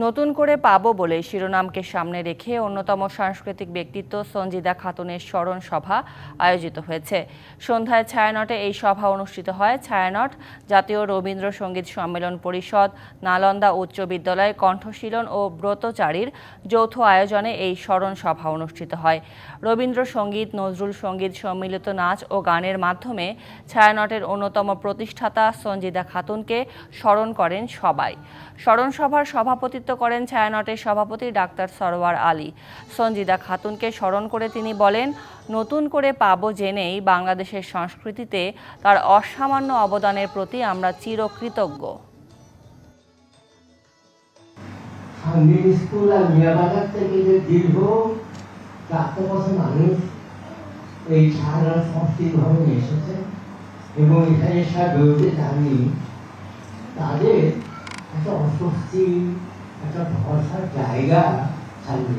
নতুন করে পাবো বলে শিরোনামকে সামনে রেখে অন্যতম সাংস্কৃতিক ব্যক্তিত্ব সঞ্জিদা খাতুনের স্মরণ সভা আয়োজিত হয়েছে। সন্ধ্যায় ছায়ানটে এই সভা অনুষ্ঠিত হয়। ছায়ানট জাতীয় রবীন্দ্রসঙ্গীত সম্মেলন পরিষদ, নালন্দা উচ্চ বিদ্যালয়, কণ্ঠশীলন ও ব্রতচারীর যৌথ আয়োজনে এই স্মরণ সভা অনুষ্ঠিত হয়। রবীন্দ্রসঙ্গীত, নজরুল সঙ্গীত, সম্মিলিত নাচ ও গানের মাধ্যমে ছায়ানটের অন্যতম প্রতিষ্ঠাতা সঞ্জিদা খাতুনকে স্মরণ করেন সবাই। স্মরণ সভার সভাপতিত্ব করেন ছায়ানটের সভাপতি ডাক্তার সরওয়ার আলী। সঞ্জিদা খাতুনকে স্মরণ করে তিনি বলেন, নতুন করে পাবো জেনেই বাংলাদেশের সংস্কৃতিতে তার অসামান্য অবদানের প্রতি আমরা চিরকৃতজ্ঞ। স্কুল আর মিয়াবাজার থেকে যে দীর্ঘ 4 বছর মানুষ এই ছায়ানট সংস্কৃতি ভবনে এসেছে এবং এখানে সব বেরোতে চাননি, তাদের একটা অস্বস্তি, একটা ভরসার জায়গা ছাড়িয়ে